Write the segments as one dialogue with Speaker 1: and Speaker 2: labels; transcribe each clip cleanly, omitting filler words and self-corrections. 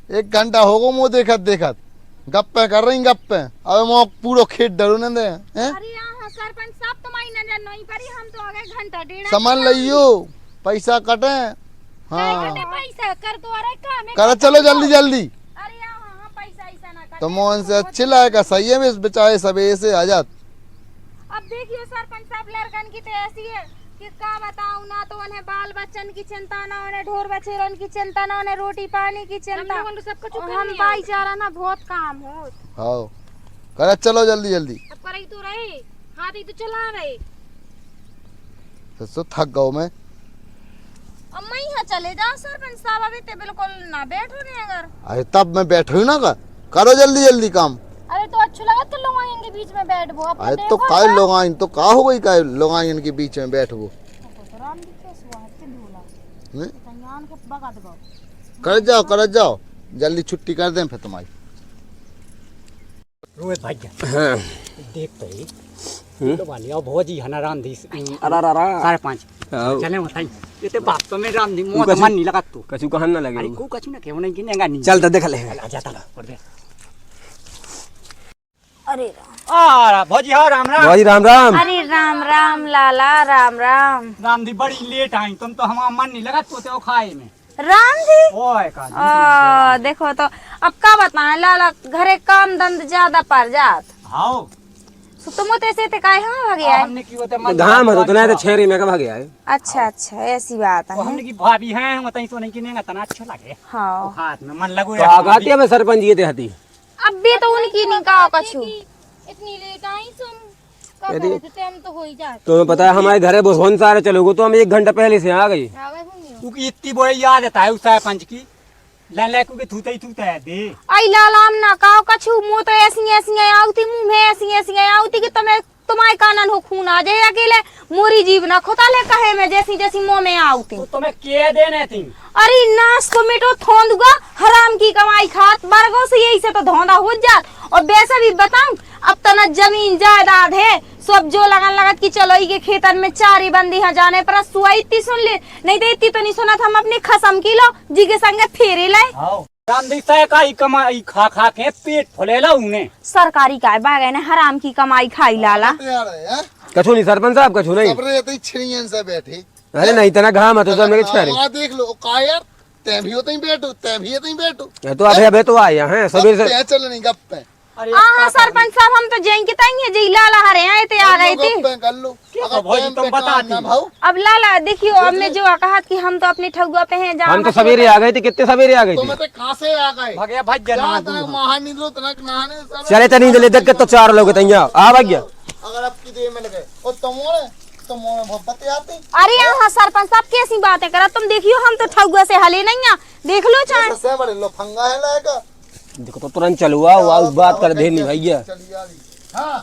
Speaker 1: 1 घंटा होगो मुँह देखत देखत गप्पे कर रही गप्पे। अब मो पूरो खेत डरो न दे हैं।
Speaker 2: अरे यहाँ सरपंच साहब तुम्हारी नजर नहीं पड़ी, हम तो आ गए घंटा डेढ़
Speaker 1: समझ लियो पैसा कटे। हाँ
Speaker 2: पैसा कर दो, अरे काम है
Speaker 1: कर चलो जल्दी जल्दी।
Speaker 2: अरे यहाँ पैसा ऐसा ना कर
Speaker 1: तो मोहन से अच्छी लाएगा सही है, बेचारे सब ऐसे आजाद।
Speaker 2: अब देखिए सरपंच साहब लड़कन की तो ऐसी है कि क्या बताऊं, ना तो उन्हें बाल बच्चन की चिंता, ना उन्हें ढोर बछेरन की चिंता, ना उन्हें रोटी पानी की चिंता। हम भाईचारा ना बहुत काम हो।
Speaker 1: हाँ कर चलो जल्दी जल्दी।
Speaker 2: अब कर तो रहे हाथ ही तो चला रहे।
Speaker 1: तो थक गओ मैं।
Speaker 2: अब मैं यहाँ चले जाओ सरपंच साहब, अभी तो बिल्कुल ना बैठो नहीं अगर।
Speaker 1: अरे तब मैं बैठू ना का करो जल्दी जल्दी काम।
Speaker 2: अरे तो अच्छा लगा तो लोग आएंगे बीच में बैठ वो।
Speaker 1: अरे तो काय लोग आइन तो का हो गई, काय लोग आइन के बीच में बैठ वो। कर जाओ जल्दी छुट्टी कर दें फिर तुम्हारी।
Speaker 3: रोहित भाई हाँ देख तो तो वाली अब भौजी हना राम दी साढ़े 5 चले बताई ये तो बात तो में राम दी मोह मन नहीं लगा तू
Speaker 4: कछु कहन ना लगे।
Speaker 3: अरे को कछु ना केव नहीं गिनेगा नहीं।
Speaker 4: चल तो देख ले
Speaker 3: जाता पड़ दे।
Speaker 2: अरे
Speaker 3: भौजी हाँ राम राम।
Speaker 4: भौजी राम राम।
Speaker 2: अरे राम राम लाला राम राम।
Speaker 3: राम दी बड़ी लेट आई, तुम तो हमारा मन नहीं लगा तो खाए में।
Speaker 2: राम जी
Speaker 3: ओए का
Speaker 2: देखो तो अब क्या बताएं लाला, घरे काम धंध ज्यादा पड़ जात।
Speaker 3: हाँ
Speaker 2: तुम तो ऐसे थे काहे हम भाग गया
Speaker 3: हमने की होते मन
Speaker 4: धाम हो तो नहीं तो छेरी में का भाग गया है।
Speaker 2: अच्छा अच्छा ऐसी बात है।
Speaker 3: हमने की भाभी हैं हम तई तो नहीं किनेगा तना अच्छा लगे।
Speaker 2: हाँ
Speaker 3: हाथ में मन लगो
Speaker 4: तो आगाती है सरपंच ये देहती।
Speaker 2: अब भी तो उनकी निकाह कछु इतनी लेट आई तुम
Speaker 4: यदि
Speaker 2: हम तो हो ही जाते।
Speaker 4: तुम्हें पता है हमारे घरे बहुत सारे चलोगे तो हम 1 घंटा पहले से आ गई।
Speaker 3: क्योंकि इतनी बड़ी याद है उस सरपंच की ले क्योंकि थूता है दे।
Speaker 2: आई लाला हम ना काओ कछु मुंह तो ऐसी आउती, मुंह में ऐसी आउती कि तुम्हारे कानन हो खून आ जाए अकेले मोरी जीव ना खोताले कहे में जैसी मुंह में आउती।
Speaker 3: तो तुम्हें के देने थी।
Speaker 2: अरे नाश तो मिटो थोंदुगा हराम की कमाई खात बरगो से यही से तो धौंधा हो जात। और वैसे भी बताऊं अब तो न जमीन जायदाद है सब जो लगन लगत की चलो के खेतन में 4 बंदी यहाँ जाने पर सुआ इतनी सुन ले, नहीं तो इतनी तो नहीं सुना था हम अपने खसम की लो जी के संगे फेरे लाए।
Speaker 3: कमाई खा खा के पेट फुलेला उन्हें
Speaker 2: सरकारी काय बागे ने हराम की कमाई खाई लाला।
Speaker 4: कछु नहीं सरपंच साहब कछु नहीं।
Speaker 1: से बैठे
Speaker 4: अरे नहीं तना घाम है तो सब मेरे छारे
Speaker 1: देख लो का यार तै भी होते ही बैठो तै भी होते ही बैठो।
Speaker 4: तो अबे तो आया हैं सवेरे से
Speaker 1: चल नहीं गप्पे।
Speaker 2: हाँ सरपंच साहब हम तो जाएंगे ताएंगे जी लाला हरे आए थे आ गए थे।
Speaker 1: कर लो
Speaker 3: तुम बताती।
Speaker 2: अब लाला देखियो अब मैं जो कहा कि हम तो अपने ठगुआ पे हैं
Speaker 4: हम तो सवेरे आ गए थे। कितने सवेरे आ गए थे?
Speaker 1: तो कहां से आ गए
Speaker 3: भगया भाई जना
Speaker 4: चले तनी ले देख के तो 4 लोग तैया आ भाग गया।
Speaker 1: अगर आपकी देर में लगे और तुमोने बहुत आते।
Speaker 2: अरे यहाँ सरपंच साहब कैसी बातें करा तुम देखियो हम तो ठगुआ से हले नहीं देख लो चाहे
Speaker 1: सबसे बड़े लफंगा है लाएगा।
Speaker 4: देखो तो तुरंत चलो आओ बात कर दे नहीं भैया।
Speaker 1: हां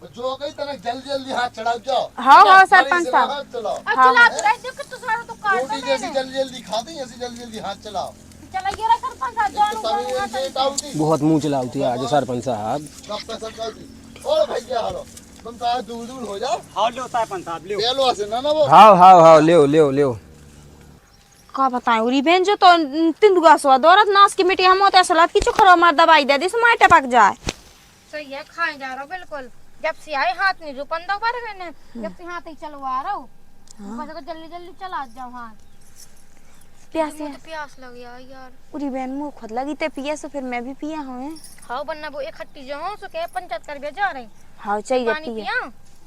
Speaker 1: जो गई तना जल्दी हाथ चढ़ाओ जाओ।
Speaker 2: हाँ सरपंच साहब
Speaker 1: रोटी जैसी जल्दी खा दी ऐसी जल्दी हाथ चलाओ।
Speaker 4: बहुत मुंह चलाती है आज सरपंच साहब।
Speaker 1: और भैया हेलो तुम तो दूर हो जाओ।
Speaker 3: हां लो सरपंच साहब लो
Speaker 1: पेलो से ना वो।
Speaker 4: हाँ ले
Speaker 2: का बताएं उरी बहन जो तो तिंदुगा सो दौरत नाश की मिट्टी हम होते सलाद की चुखरो मार दवाई दे दिस माटे पक जाए।
Speaker 5: सही है खाए जा रहा बिल्कुल। जब से आए हाथ नहीं रुपन दो बार मैंने जब से हाथ ही चलवा रहा हूं बस को जल्दी चला जाओ। हां
Speaker 2: प्यास
Speaker 5: लग गया यार।
Speaker 2: उरी बहन मुंह खुद लगी ते पिए सो फिर मैं भी पिया हूं।
Speaker 5: हां बनना वो एक खट्टी जो हो सो के पंचायत कर बे जा रहे।
Speaker 2: हां चाहिए
Speaker 5: पानी पिया।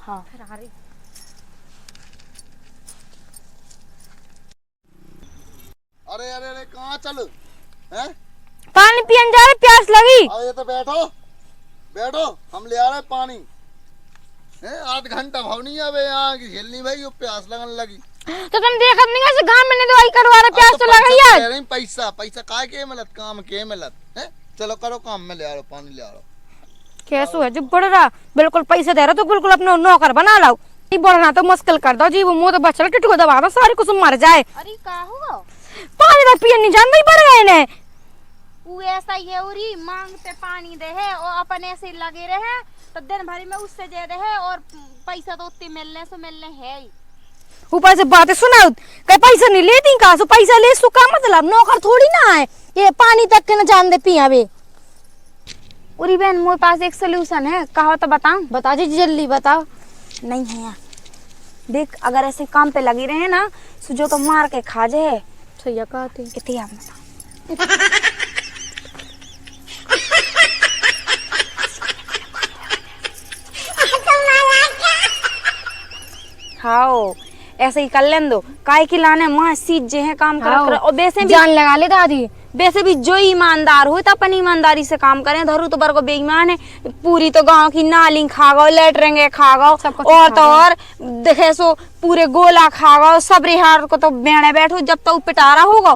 Speaker 2: हां
Speaker 5: फिर आ रही।
Speaker 1: अरे कहां चल हैं?
Speaker 2: पानी पियन जा रहे प्यास लगी।
Speaker 1: अरे तो बैठो हम ले आ रहे पानी हैं। 8 घंटा भवनी अबे यहाँ की खेलनी भाई प्यास लगन लगी।
Speaker 2: तो तुम देखत नहीं कैसे गांव में दवाई करवा रहे प्यास तो लगा यार।
Speaker 1: पैसा काय के मिलत काम के मिलत हैं। चलो करो काम में ले आ रहा पानी ले आ रहा।
Speaker 5: कैसो है जो बढ़ रहा बिल्कुल पैसे दे रहा तो बिल्कुल अपने नौकर बना लाओ। नहीं बढ़ना तो मुश्किल कर दो जी वो मुंह तो बचल टिटको दबा दो सारे कुछ मर जाए।
Speaker 2: अरे का होगा
Speaker 5: पानी तो पियन नहीं जानते ही बढ़ गए ने।
Speaker 2: वो ऐसा ही है उरी मांगते पानी दे है और अपन ऐसे लगे रहे तो दिन भर में उससे दे रहे और पैसा तो उतने मिलने है ही।
Speaker 5: ऊपर से बातें सुनाओ, कहीं पैसा नहीं लेती कहाँ से पैसा ले सो का मतलब, नौकर थोड़ी ना है ये पानी तक के न जान दे पिया बे।
Speaker 2: उरी बहन मोरे पास एक सोल्यूशन है, कहो तो बताऊं?
Speaker 5: बता जी जल्दी बताओ।
Speaker 2: नहीं है यार, देख अगर ऐसे काम पे लगी रहे ना सुजो तो मार के खा जाए।
Speaker 5: सैया कहते
Speaker 2: इतनी आप बता। हाँ ऐसे ही कर लेन दो, काय की लाने माँ सीट जे है काम
Speaker 5: हाँ।
Speaker 2: कर और वैसे भी
Speaker 5: जान लगा ले दादी।
Speaker 2: वैसे भी जो ईमानदार हो तो अपन ईमानदारी से काम करें। धरू तो बरको बेईमान है, पूरी तो गांव की नाली खा गो, लेटरेंगे खा गो,
Speaker 5: सब कुछ
Speaker 2: और
Speaker 5: खा
Speaker 2: तो
Speaker 5: गओ।
Speaker 2: और देखे सो पूरे गोला खा गो। सब रिहार को तो बेणे बैठो जब तो पिटारा होगा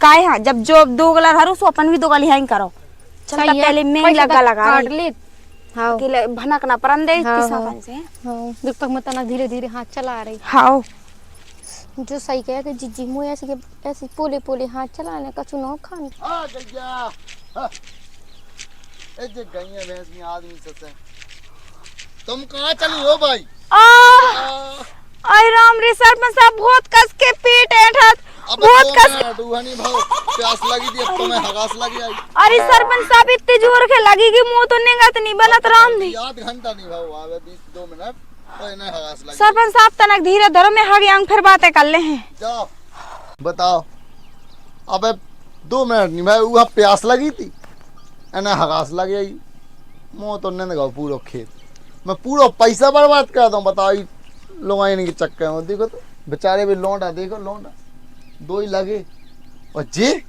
Speaker 2: काय। हाँ जब जो दो गला धरू सो अपन भी दो गली यहाँ करो। चल तब
Speaker 5: सही है,
Speaker 2: पहले मैं
Speaker 5: पैसा
Speaker 2: लगा
Speaker 5: तक
Speaker 2: लगा
Speaker 5: काट
Speaker 2: रही।
Speaker 5: ले। हाँ
Speaker 2: कि भनक ना परन दे
Speaker 5: हाँ,
Speaker 2: किसा
Speaker 5: हाँ।
Speaker 2: कन से।
Speaker 5: हाँ, जब तक मैं तना धीरे धीरे हाथ चला रही।
Speaker 2: हाँ
Speaker 5: जो सही कहे कि जीजी मुझे ऐसे पोले पोले हाथ चलाने का चुनाव खान।
Speaker 1: आ गैया हाँ। ए जे गैया भैंस में आदमी से तुम कहाँ चली हो भाई?
Speaker 2: आई राम रे सरपंच साहब बहुत कस के पीट ऐठत,
Speaker 1: अब
Speaker 2: बहुत कस।
Speaker 1: डूहनी भाव प्यास लगी थी, अब तो मैं हगास लगी आई।
Speaker 2: अरे सरपंच साहब इतनी जोर के लगी कि मुंह तो निगत नहीं बनत राम दी।
Speaker 1: आध घंटा नहीं भाव आवे 20-2 मिनट तो इन्हें हगास लगी।
Speaker 2: सरपंच साहब तनक धीरे धरो, मैं हग यांग फिर बातें कर ले हैं।
Speaker 1: जाओ बताओ। अबे 2 मिनट नहीं भाई, वहाँ प्यास लगी थी इन्हें हगास लगी आई। मुँह तो नहीं गया पूरा खेत, मैं पूरा पैसा बर्बाद कर दूँ बताओ लोग के चक्कर में। देखो तो बेचारे भी लौंडा, देखो लौंडा 2 ही लगे और जे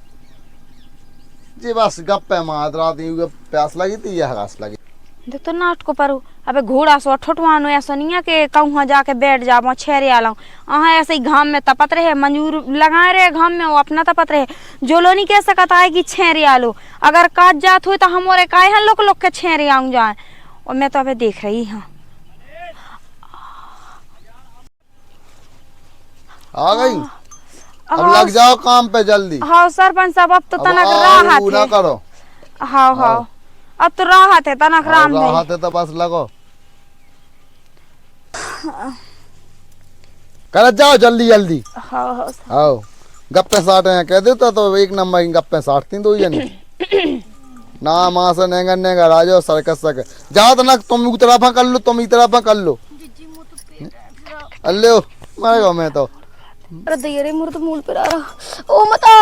Speaker 1: बस गप्पे मार रहा थी, प्यास लगी थी या हगास लगी।
Speaker 2: देख तो नाट को परू अबे घोड़ा सो ठोटवानो ऐसा नहीं है कि कहूँ जाके बैठ जाबो छेरे आलाऊं। अहाँ ऐसे ही घाम में तपत रहे, मंजूर लगाए रहे घाम में, वो अपना तपत रहे। जो लो नहीं कह सकता है कि छेरे आलो, अगर काट जात हुई तो हमारे काहे हैं लोग लोग के छेरे आऊं जाए। और मैं तो अबे देख रही हूँ।
Speaker 1: आ गई, अब लग जाओ काम पे जल्दी।
Speaker 2: हाँ सरपंच साहब अब तो
Speaker 1: अब
Speaker 2: तनक
Speaker 1: आऊ
Speaker 2: राहत
Speaker 1: ना
Speaker 2: है।
Speaker 1: करो।
Speaker 2: हाँ हाँ अब तो राहत है तनक राम भाई।
Speaker 1: राहत है तो बस लगो कर जाओ जल्दी जल्दी।
Speaker 2: हाँ हाँ
Speaker 1: आओ गप्पे साटे हैं कह देता तो 1 नंबर की गप्पे साटती 2 जनी ना मां से नेंगा नेंगा राजो सर्कस सक जाओ तो ना तुम एक तरफा कर लो, तुम एक तरफा कर लो। अल्ले मरेगा मैं तो।
Speaker 5: अरे दैया रे मुर तो मूल पे आ रहा। ओ मता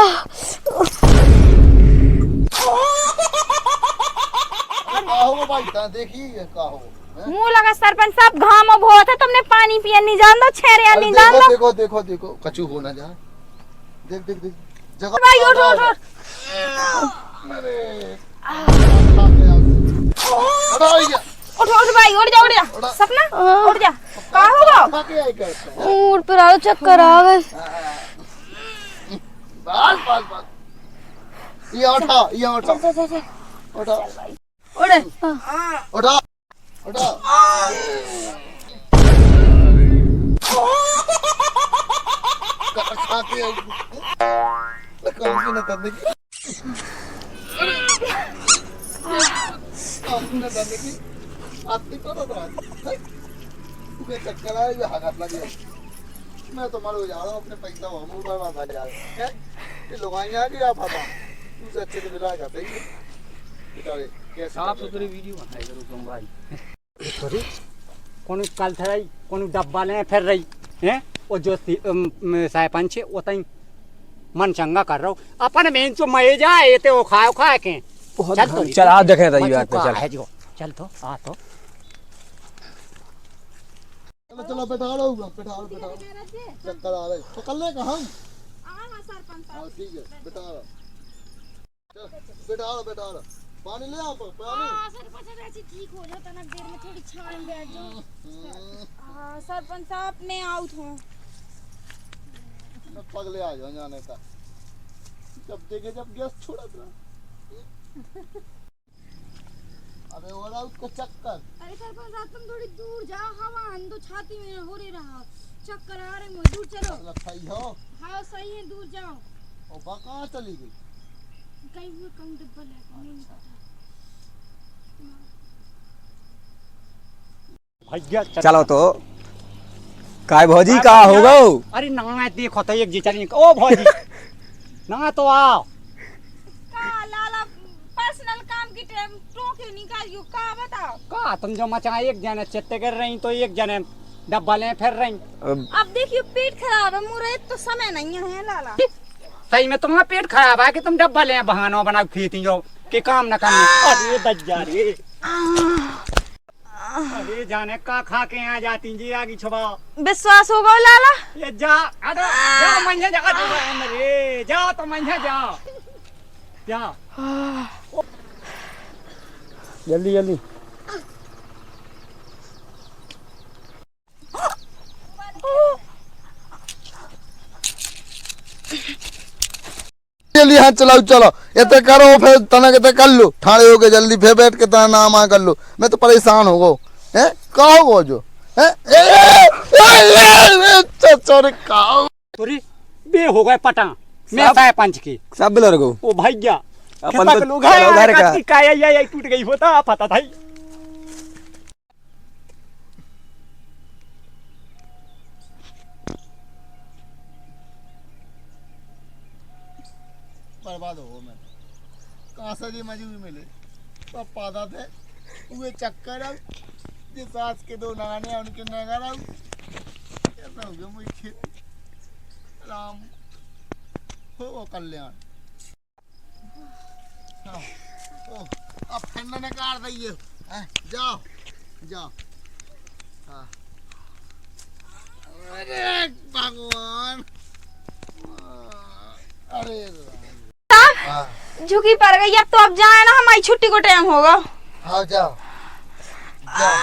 Speaker 1: काहो भाई ता देखी काहो
Speaker 2: मुंह लगा सरपंच साहब घाम बहुत है, तुमने पानी पिया नहीं जान दो छेरे नहीं जान दो।
Speaker 1: देखो देखो देखो कचू हो ना जा। देख देख देख जगह
Speaker 2: भाई उठ उठ उठ।
Speaker 1: अरे उठ
Speaker 2: उठ उठ भाई उठ जा सपना उठ जा। का होगा
Speaker 5: मूड पे आ चक्कर आ गए।
Speaker 1: बस बस बस ये उठा उठा उठा उठा उठा। खा के कौन सी न तंदे की आपने तंदे की आती पता था तुम्हें चक्कर आए ये हगात लगी। मैं तो मर जा रहा हूँ अपने पैसा हम बर्बाद आ जा रहे हैं। ये लोग आएंगे कि आप आता तुमसे अच्छे से मिला जाते हैं बेचारे कैसे
Speaker 3: साफ सुथरी वीडियो बनाई करो तुम भाई। सॉरी कौन काल थराई कौन डब्बा ले फिर रही हैं वो जो सरपंच है वो तई मन चंगा कर रहा हूँ अपन मेन जो मये जाए ते वो खा के चल तो
Speaker 4: चल आ देखे तो ये बात पे चल
Speaker 3: है जो चल तो आ तो
Speaker 1: चलो चलो बैठा लो चक्कर आ रहे पकड़ ले कहाँ हाँ ठीक है बैठा लो बैठा लो पानी ले आओ पानी।
Speaker 2: ठीक हो जाता ना देर में थोड़ी छान में बैठ जाओ। हाँ सरपंच साहब मैं आउट हूँ।
Speaker 1: पगले आ जाओ जाने का जब देखे जब गैस छोड़ा था। अबे हो रहा उसको चक्कर।
Speaker 2: अरे सरपंच साहब तुम थोड़ी दूर जाओ, हवा अंदो छाती में हो रही रहा, चक्कर आ रहे मुझे, दूर चलो।
Speaker 1: सही हो
Speaker 2: हाँ सही है दूर जाओ।
Speaker 1: और बा कहाँ चली गई?
Speaker 2: कहीं हुए कहीं डब्बा लेके नहीं पता।
Speaker 3: भैया
Speaker 4: चलो तो काय भौजी का होगा?
Speaker 3: अरे ना देखो तो एक जी चली ओ भौजी ना तो आओ
Speaker 2: का लाला पर्सनल काम की टाइम टोके निकालियो का बताओ।
Speaker 3: का तुम जो मचा एक जने चेते कर रही तो एक जने डब्बा ले फिर रही।
Speaker 2: अब देखियो पेट खराब है मुरे तो समय नहीं है लाला।
Speaker 3: सही में तुम्हारा पेट खराब है कि तुम डब्बा ले बहाना बना खेती जो कि काम न करने। अरे बच जा रे अरे जाने का खा के यहाँ जाती जी आगे छुपा
Speaker 2: विश्वास होगा लाला।
Speaker 3: ये जा अरे जा मंझे जा रे जाओ तो मंझे जाओ जा जल्दी जल्दी।
Speaker 1: जल्दी हाथ चलाओ चलो ये करो फिर तना के कर लो ठाड़े हो गए जल्दी फिर बैठ के तना नाम आ कर लो। मैं तो परेशान हो गो हैं का हो जो हैं चोरे का
Speaker 3: तोरी बे हो गए पटा मैं साय पंच की
Speaker 4: सब बिलर को
Speaker 3: ओ भैया
Speaker 4: अपन तो
Speaker 3: लोग
Speaker 4: घर का
Speaker 3: काया या टूट गई होता पता था।
Speaker 1: बर्बाद हो मैं कहाँ से जी मजूर मिले तो पादा थे उहे चक्कर अब जिस सास के दो नाने उनके नगर अब ऐसा हो गया मुझे खेती राम हो कल्याण अब ठंडा ने काट दिए जाओ जाओ हाँ अरे भगवान अरे
Speaker 2: झुकी पड़ गई अब तो अब जाए ना हमारी छुट्टी को टाइम होगा।
Speaker 1: हाँ जाओ जाओ